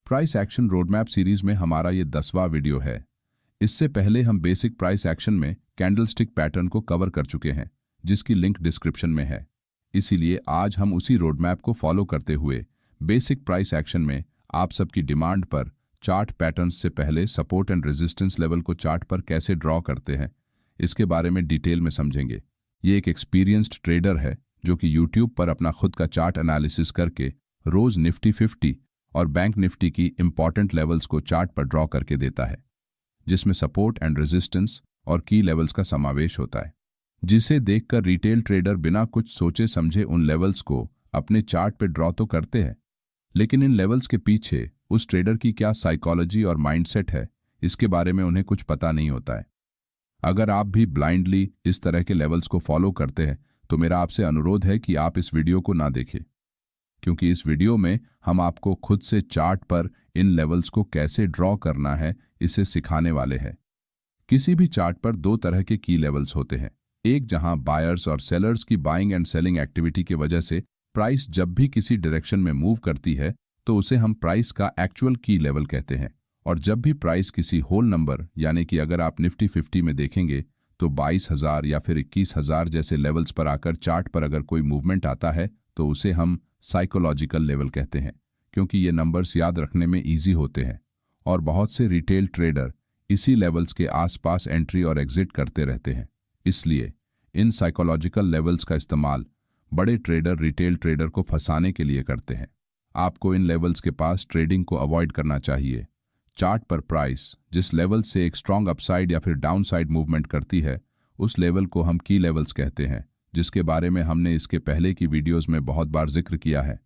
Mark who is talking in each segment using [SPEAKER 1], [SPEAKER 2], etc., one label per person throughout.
[SPEAKER 1] Price action roadmap series में हमारा ये 10वां वीडियो है। इससे पहले हम बेसिक प्राइस एक्शन में कैंडलस्टिक पैटर्न को कवर कर चुके हैं, जिसकी लिंक डिस्क्रिप्शन में है। इसीलिए आज हम उसी रोडमैप को फॉलो करते हुए बेसिक प्राइस एक्शन में आप सबकी डिमांड पर चार्ट पैटर्न्स से पहले सपोर्ट एंड रेजिस्टेंस लेवल को चार्ट पर कैसे ड्रॉ करते हैं, इसके बारे में डिटेल में समझेंगे। ये एक एक्सपीरियंस्ड ट्रेडर है जो कि यूट्यूब पर अपना खुद का चार्ट एनालिसिस करके रोज निफ्टी 50 और बैंक निफ्टी की इंपॉर्टेंट लेवल्स को चार्ट पर ड्रॉ करके देता है, जिसमें सपोर्ट एंड रेजिस्टेंस और की लेवल्स का समावेश होता है, जिसे देखकर रिटेल ट्रेडर बिना कुछ सोचे समझे उन लेवल्स को अपने चार्ट पर ड्रॉ तो करते हैं, लेकिन इन लेवल्स के पीछे उस ट्रेडर की क्या साइकोलॉजी और माइंडसेट है, इसके बारे में उन्हें कुछ पता नहीं होता है। अगर आप भी ब्लाइंडली इस तरह के लेवल्स को फॉलो करते हैं तो मेरा आपसे अनुरोध है कि आप इस वीडियो को ना देखें, क्योंकि इस वीडियो में हम आपको खुद से चार्ट पर इन लेवल्स को कैसे ड्रॉ करना है इसे सिखाने वाले हैं। किसी भी चार्ट पर दो तरह के की लेवल्स होते हैं। एक जहां बायर्स और सेलर्स की बाइंग एंड सेलिंग एक्टिविटी की वजह से प्राइस जब भी किसी डायरेक्शन में मूव करती है तो उसे हम प्राइस का एक्चुअल की लेवल कहते हैं, और जब भी प्राइस किसी होल नंबर यानी कि अगर आप निफ्टी 50 में देखेंगे तो 22,000 या फिर 21,000 जैसे लेवल्स पर आकर चार्ट पर अगर कोई मूवमेंट आता है तो उसे हम साइकोलॉजिकल लेवल कहते हैं, क्योंकि ये नंबर्स याद रखने में ईजी होते हैं और बहुत से रिटेल ट्रेडर इसी लेवल्स के आसपास एंट्री और एग्जिट करते रहते हैं। इसलिए इन साइकोलॉजिकल लेवल्स का इस्तेमाल बड़े ट्रेडर रिटेल ट्रेडर को फंसाने के लिए करते हैं। आपको इन लेवल्स के पास ट्रेडिंग को अवॉइड करना चाहिए। चार्ट पर प्राइस जिस लेवल से एक स्ट्रॉन्ग अपसाइड या फिर डाउनसाइड मूवमेंट करती है उस लेवल को हम की लेवल्स कहते हैं, जिसके बारे में हमने इसके पहले की वीडियोस में बहुत बार जिक्र किया है।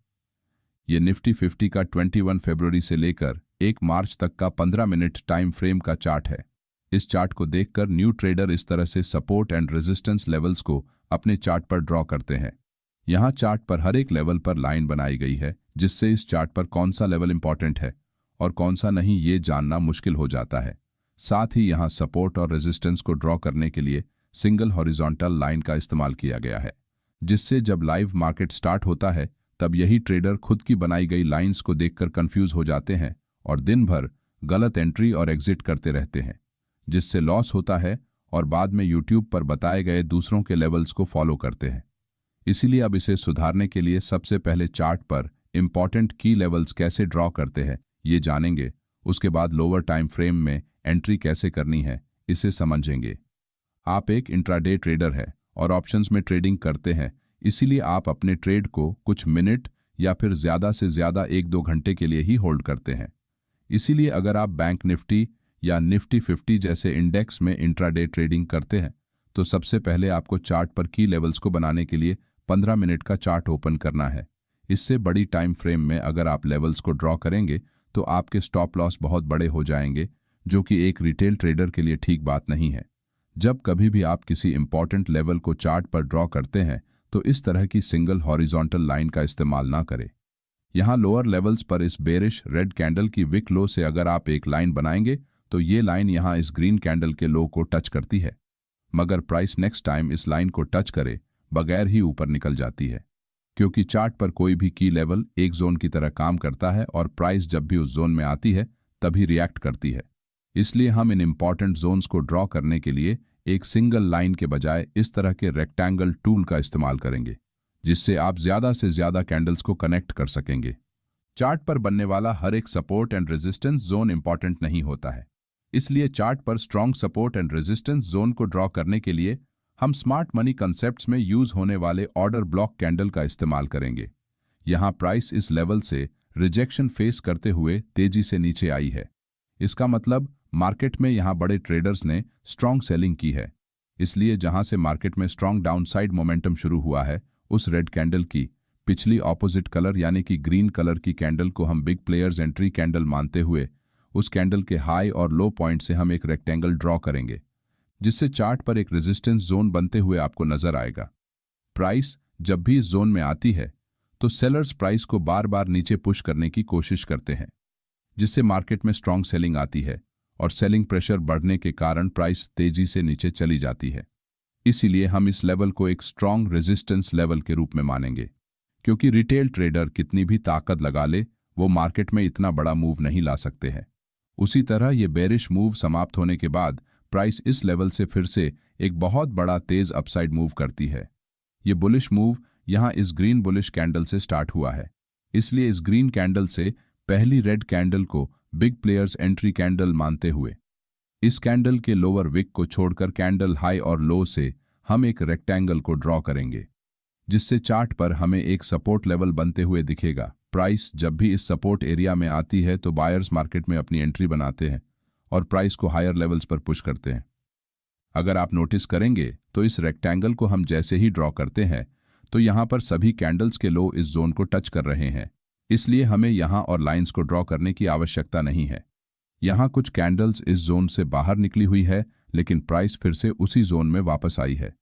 [SPEAKER 1] ये निफ्टी 50 का 21 फरवरी से लेकर 1 मार्च तक का 15 मिनट टाइम फ्रेम का चार्ट है। इस चार्ट को देखकर न्यू ट्रेडर इस तरह से सपोर्ट एंड रेजिस्टेंस लेवल्स को अपने चार्ट पर ड्रॉ करते हैं। यहाँ चार्ट पर हर एक लेवल पर लाइन बनाई गई है, जिससे इस चार्ट पर कौन सा लेवल इंपॉर्टेंट है और कौन सा नहीं ये जानना मुश्किल हो जाता है। साथ ही यहाँ सपोर्ट और रेजिस्टेंस को ड्रॉ करने के लिए सिंगल हॉरिजॉन्टल लाइन का इस्तेमाल किया गया है, जिससे जब लाइव मार्केट स्टार्ट होता है तब यही ट्रेडर खुद की बनाई गई लाइंस को देखकर कंफ्यूज हो जाते हैं और दिन भर गलत एंट्री और एग्जिट करते रहते हैं, जिससे लॉस होता है और बाद में यूट्यूब पर बताए गए दूसरों के लेवल्स को फॉलो करते हैं। इसीलिए अब इसे सुधारने के लिए सबसे पहले चार्ट पर इंपॉर्टेंट की लेवल्स कैसे ड्रॉ करते हैं ये जानेंगे। उसके बाद लोअर टाइम फ्रेम में एंट्री कैसे करनी है इसे समझेंगे। आप एक इंट्राडे ट्रेडर है और ऑप्शंस में ट्रेडिंग करते हैं, इसीलिए आप अपने ट्रेड को कुछ मिनट या फिर ज़्यादा से ज़्यादा 1-2 घंटे के लिए ही होल्ड करते हैं। इसीलिए अगर आप बैंक निफ्टी या निफ्टी 50 जैसे इंडेक्स में इंट्राडे ट्रेडिंग करते हैं तो सबसे पहले आपको चार्ट पर की लेवल्स को बनाने के लिए 15 मिनट का चार्ट ओपन करना है। इससे बड़ी टाइम फ्रेम में अगर आप लेवल्स को ड्रॉ करेंगे तो आपके स्टॉप लॉस बहुत बड़े हो जाएंगे, जो कि एक रिटेल ट्रेडर के लिए ठीक बात नहीं है। जब कभी भी आप किसी इंपॉर्टेंट लेवल को चार्ट पर ड्रॉ करते हैं तो इस तरह की सिंगल हॉरिजॉन्टल लाइन का इस्तेमाल ना करें। यहाँ लोअर लेवल्स पर इस बेरिश रेड कैंडल की विक लो से अगर आप एक लाइन बनाएंगे तो ये लाइन यहाँ इस ग्रीन कैंडल के लो को टच करती है, मगर प्राइस नेक्स्ट टाइम इस लाइन को टच करे बगैर ही ऊपर निकल जाती है, क्योंकि चार्ट पर कोई भी की लेवल एक जोन की तरह काम करता है और प्राइस जब भी उस जोन में आती है तभी रिएक्ट करती है। इसलिए हम इन इंपॉर्टेंट जोन्स को ड्रॉ करने के लिए एक सिंगल लाइन के बजाय इस तरह के रेक्टेंगल टूल का इस्तेमाल करेंगे, जिससे आप ज़्यादा से ज़्यादा कैंडल्स को कनेक्ट कर सकेंगे। चार्ट पर बनने वाला हर एक support and resistance zone important नहीं होता है, इसलिए चार्ट पर strong support and resistance zone को ड्रॉ करने के लिए हम स्मार्ट मनी कंसेप्ट्स में यूज होने वाले ऑर्डर ब्लॉक कैंडल का इस्तेमाल करेंगे। यहाँ प्राइस इस लेवल से रिजेक्शन फेस करते हुए तेजी से नीचे आई है। इसका मतलब मार्केट में यहाँ बड़े ट्रेडर्स ने स्ट्रॉन्ग सेलिंग की है। इसलिए जहाँ से मार्केट में स्ट्रॉन्ग डाउनसाइड मोमेंटम शुरू हुआ है उस रेड कैंडल की पिछली ऑपोजिट कलर यानी कि ग्रीन कलर की कैंडल को हम बिग प्लेयर्स एंट्री कैंडल मानते हुए उस कैंडल के हाई और लो पॉइंट से हम एक रेक्टेंगल ड्रॉ करेंगे, जिससे चार्ट पर एक रेजिस्टेंस जोन बनते हुए आपको नजर आएगा। प्राइस जब भी इस जोन में आती है तो सेलर्स प्राइस को बार बार नीचे पुश करने की कोशिश करते हैं, जिससे मार्केट में स्ट्रॉन्ग सेलिंग आती है और सेलिंग प्रेशर बढ़ने के कारण प्राइस तेजी से नीचे चली जाती है। इसीलिए हम इस लेवल को एक स्ट्रॉन्ग रेजिस्टेंस लेवल के रूप में मानेंगे, क्योंकि रिटेल ट्रेडर कितनी भी ताकत लगा ले वो मार्केट में इतना बड़ा मूव नहीं ला सकते हैं। उसी तरह ये बेरिश मूव समाप्त होने के बाद प्राइस इस लेवल से फिर से एक बहुत बड़ा तेज अपसाइड मूव करती है। ये बुलिश मूव यहाँ इस ग्रीन बुलिश कैंडल से स्टार्ट हुआ है, इसलिए इस ग्रीन कैंडल से पहली रेड कैंडल को बिग प्लेयर्स एंट्री कैंडल मानते हुए इस कैंडल के लोअर विक को छोड़कर कैंडल हाई और लो से हम एक रेक्टेंगल को ड्रॉ करेंगे, जिससे चार्ट पर हमें एक सपोर्ट लेवल बनते हुए दिखेगा। प्राइस जब भी इस सपोर्ट एरिया में आती है तो बायर्स मार्केट में अपनी एंट्री बनाते हैं और प्राइस को हायर लेवल्स पर पुश करते हैं। अगर आप नोटिस करेंगे तो इस रेक्टेंगल को हम जैसे ही ड्रॉ करते हैं तो यहाँ पर सभी कैंडल्स के लो इस जोन को टच कर रहे हैं, इसलिए हमें यहाँ और लाइंस को ड्रॉ करने की आवश्यकता नहीं है। यहाँ कुछ कैंडल्स इस जोन से बाहर निकली हुई है, लेकिन प्राइस फिर से उसी जोन में वापस आई है,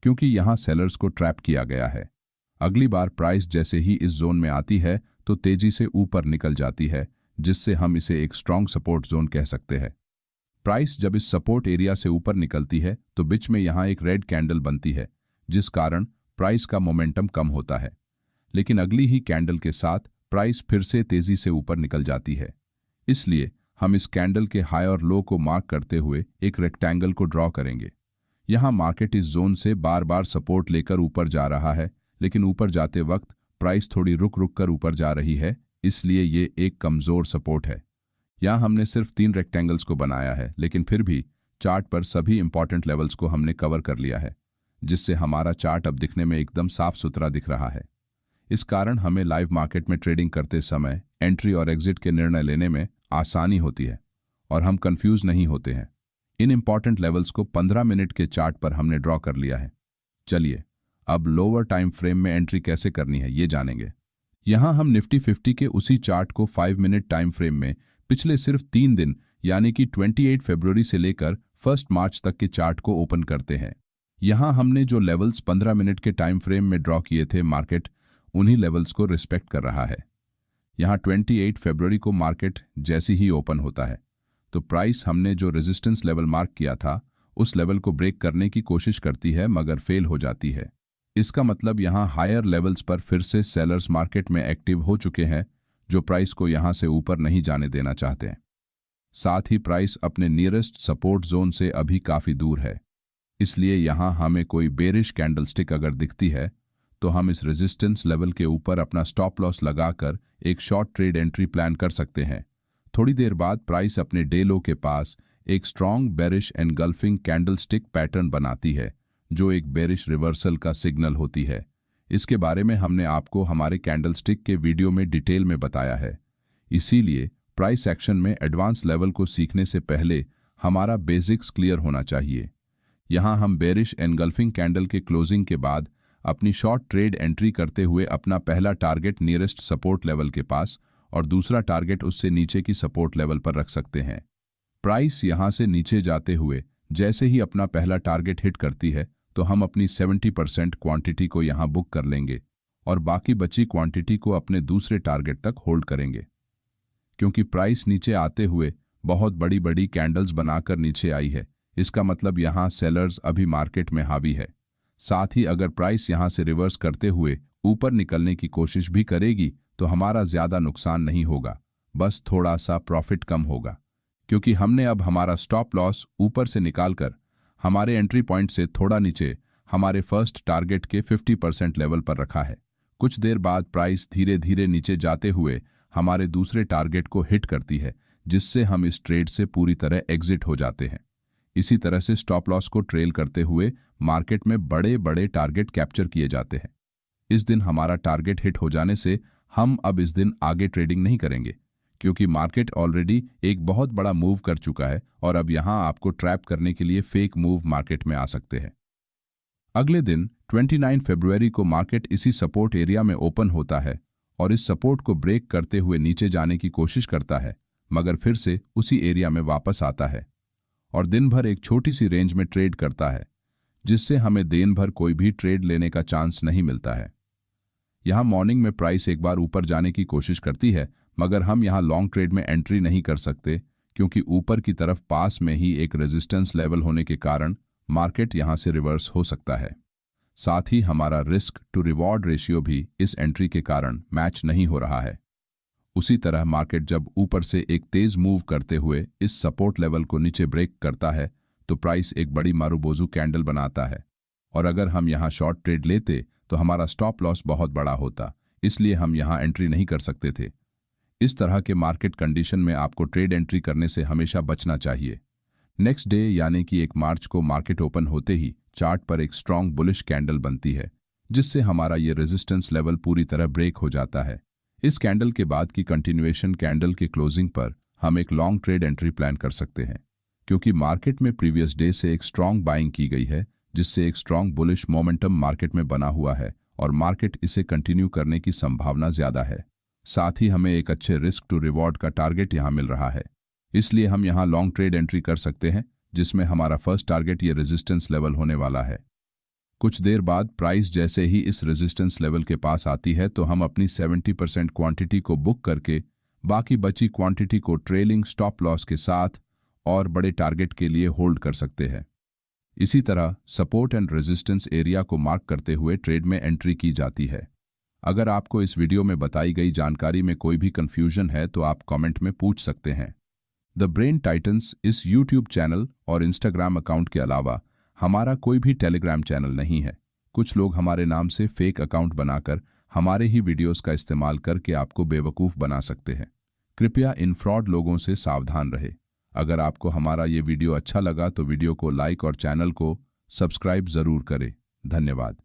[SPEAKER 1] क्योंकि यहाँ सेलर्स को ट्रैप किया गया है। अगली बार प्राइस जैसे ही इस जोन में आती है तो तेजी से ऊपर निकल जाती है, जिससे हम इसे एक स्ट्रॉन्ग सपोर्ट जोन कह सकते हैं। प्राइस जब इस सपोर्ट एरिया से ऊपर निकलती है तो बीच में यहाँ एक रेड कैंडल बनती है, जिस कारण प्राइस का मोमेंटम कम होता है, लेकिन अगली ही कैंडल के साथ प्राइस फिर से तेजी से ऊपर निकल जाती है। इसलिए हम इस कैंडल के हाई और लो को मार्क करते हुए एक रेक्टेंगल को ड्रॉ करेंगे। यहाँ मार्केट इस जोन से बार बार सपोर्ट लेकर ऊपर जा रहा है, लेकिन ऊपर जाते वक्त प्राइस थोड़ी रुक रुक कर ऊपर जा रही है, इसलिए ये एक कमजोर सपोर्ट है। यहाँ हमने सिर्फ 3 रेक्टेंगल्स को बनाया है, लेकिन फिर भी चार्ट पर सभी इंपॉर्टेंट लेवल्स को हमने कवर कर लिया है, जिससे हमारा चार्ट अब दिखने में एकदम साफ सुथरा दिख रहा है। इस कारण हमें लाइव मार्केट में ट्रेडिंग करते समय एंट्री और एग्जिट के निर्णय लेने में आसानी होती है और हम कंफ्यूज नहीं होते हैं। इन इंपॉर्टेंट लेवल्स को 15 मिनट के चार्ट पर हमने ड्रॉ कर लिया है। चलिए अब लोअर टाइम फ्रेम में एंट्री कैसे करनी है ये जानेंगे। यहाँ हम निफ्टी 50 के उसी चार्ट को 5 मिनट टाइम फ्रेम में पिछले सिर्फ 3 दिन यानी कि 28 फरवरी से लेकर 1 मार्च तक के चार्ट को ओपन करते हैं। यहाँ हमने जो लेवल्स 15 मिनट के टाइम फ्रेम में ड्रॉ किए थे, मार्केट उन्हीं लेवल्स को रिस्पेक्ट कर रहा है। यहाँ 28 फरवरी को मार्केट जैसे ही ओपन होता है तो प्राइस हमने जो रेजिस्टेंस लेवल मार्क किया था उस लेवल को ब्रेक करने की कोशिश करती है, मगर फेल हो जाती है। इसका मतलब यहाँ हायर लेवल्स पर फिर से सेलर्स मार्केट में एक्टिव हो चुके हैं, जो प्राइस को यहाँ से ऊपर नहीं जाने देना चाहते हैं। साथ ही प्राइस अपने नियरेस्ट सपोर्ट जोन से अभी काफ़ी दूर है, इसलिए यहाँ हमें कोई बेरिश कैंडलस्टिक अगर दिखती है तो हम इस रेजिस्टेंस लेवल के ऊपर अपना स्टॉप लॉस लगाकर एक शॉर्ट ट्रेड एंट्री प्लान कर सकते हैं। थोड़ी देर बाद प्राइस अपने डे लो के पास एक strong bearish engulfing candlestick pattern बनाती है, जो एक बेरिश रिवर्सल का सिग्नल होती है। इसके बारे में हमने आपको हमारे कैंडलस्टिक के वीडियो में डिटेल में बताया है, इसीलिए प्राइस एक्शन में एडवांस लेवल को सीखने से पहले हमारा बेसिक्स क्लियर होना चाहिए। यहाँ हम बेरिश एनगल्फिंग कैंडल के क्लोजिंग के बाद अपनी शॉर्ट ट्रेड एंट्री करते हुए अपना पहला टारगेट नियरेस्ट सपोर्ट लेवल के पास और दूसरा टारगेट उससे नीचे की सपोर्ट लेवल पर रख सकते हैं। प्राइस यहाँ से नीचे जाते हुए जैसे ही अपना पहला टारगेट हिट करती है तो हम अपनी 70% क्वांटिटी को यहाँ बुक कर लेंगे और बाकी बची क्वांटिटी को अपने दूसरे टारगेट तक होल्ड करेंगे। क्योंकि प्राइस नीचे आते हुए बहुत बड़ी बड़ी कैंडल्स बनाकर नीचे आई है, इसका मतलब यहाँ सेलर्स अभी मार्केट में हावी है। साथ ही अगर प्राइस यहाँ से रिवर्स करते हुए ऊपर निकलने की कोशिश भी करेगी तो हमारा ज्यादा नुकसान नहीं होगा, बस थोड़ा सा प्रॉफिट कम होगा, क्योंकि हमने अब हमारा स्टॉप लॉस ऊपर से निकालकर हमारे एंट्री पॉइंट से थोड़ा नीचे हमारे फर्स्ट टारगेट के 50% लेवल पर रखा है। कुछ देर बाद प्राइस धीरे धीरे नीचे जाते हुए हमारे दूसरे टारगेट को हिट करती है, जिससे हम इस ट्रेड से पूरी तरह एग्जिट हो जाते हैं। इसी तरह से स्टॉप लॉस को ट्रेल करते हुए मार्केट में बड़े बड़े टारगेट कैप्चर किए जाते हैं। इस दिन हमारा टारगेट हिट हो जाने से हम अब इस दिन आगे ट्रेडिंग नहीं करेंगे, क्योंकि मार्केट ऑलरेडी एक बहुत बड़ा मूव कर चुका है और अब यहां आपको ट्रैप करने के लिए फेक मूव मार्केट में आ सकते हैं। अगले दिन 29 फरवरी को मार्केट इसी सपोर्ट एरिया में ओपन होता है और इस सपोर्ट को ब्रेक करते हुए नीचे जाने की कोशिश करता है, मगर फिर से उसी एरिया में वापस आता है और दिन भर एक छोटी सी रेंज में ट्रेड करता है, जिससे हमें दिन भर कोई भी ट्रेड लेने का चांस नहीं मिलता है। यहाँ मॉर्निंग में प्राइस एक बार ऊपर जाने की कोशिश करती है, मगर हम यहाँ लॉन्ग ट्रेड में एंट्री नहीं कर सकते, क्योंकि ऊपर की तरफ पास में ही एक रेजिस्टेंस लेवल होने के कारण मार्केट यहाँ से रिवर्स हो सकता है। साथ ही हमारा रिस्क टू रिवॉर्ड रेशियो भी इस एंट्री के कारण मैच नहीं हो रहा है। उसी तरह मार्केट जब ऊपर से एक तेज मूव करते हुए इस सपोर्ट लेवल को नीचे ब्रेक करता है तो प्राइस एक बड़ी मारूबोजू कैंडल बनाता है, और अगर हम यहाँ शॉर्ट ट्रेड लेते तो हमारा स्टॉप लॉस बहुत बड़ा होता, इसलिए हम यहाँ एंट्री नहीं कर सकते थे। इस तरह के मार्केट कंडीशन में आपको ट्रेड एंट्री करने से हमेशा बचना चाहिए। नेक्स्ट डे यानी कि 1 मार्च को मार्केट ओपन होते ही चार्ट पर एक स्ट्रॉन्ग बुलिश कैंडल बनती है, जिससे हमारा ये रेजिस्टेंस लेवल पूरी तरह ब्रेक हो जाता है। इस कैंडल के बाद की कंटिन्यूएशन कैंडल के क्लोजिंग पर हम एक लॉन्ग ट्रेड एंट्री प्लान कर सकते हैं, क्योंकि मार्केट में प्रीवियस डे से एक स्ट्रॉन्ग बाइंग की गई है, जिससे एक स्ट्रॉन्ग बुलिश मोमेंटम मार्केट में बना हुआ है और मार्केट इसे कंटिन्यू करने की संभावना ज्यादा है। साथ ही हमें एक अच्छे रिस्क टू रिवॉर्ड का टारगेट यहाँ मिल रहा है, इसलिए हम यहाँ लॉन्ग ट्रेड एंट्री कर सकते हैं, जिसमें हमारा फर्स्ट टारगेट ये रेजिस्टेंस लेवल होने वाला है। कुछ देर बाद प्राइस जैसे ही इस रेजिस्टेंस लेवल के पास आती है तो हम अपनी 70% क्वांटिटी को बुक करके बाकी बची क्वांटिटी को ट्रेलिंग स्टॉप लॉस के साथ और बड़े टारगेट के लिए होल्ड कर सकते हैं। इसी तरह सपोर्ट एंड रेजिस्टेंस एरिया को मार्क करते हुए ट्रेड में एंट्री की जाती है। अगर आपको इस वीडियो में बताई गई जानकारी में कोई भी कंफ्यूजन है तो आप कमेंट में पूछ सकते हैं। द ब्रेन टाइटन्स इस यूट्यूब चैनल और इंस्टाग्राम अकाउंट के अलावा हमारा कोई भी टेलीग्राम चैनल नहीं है। कुछ लोग हमारे नाम से फेक अकाउंट बनाकर हमारे ही वीडियोस का इस्तेमाल करके आपको बेवकूफ़ बना सकते हैं। कृपया इन फ्रॉड लोगों से सावधान रहे। अगर आपको हमारा ये वीडियो अच्छा लगा तो वीडियो को लाइक और चैनल को सब्सक्राइब ज़रूर करें। धन्यवाद।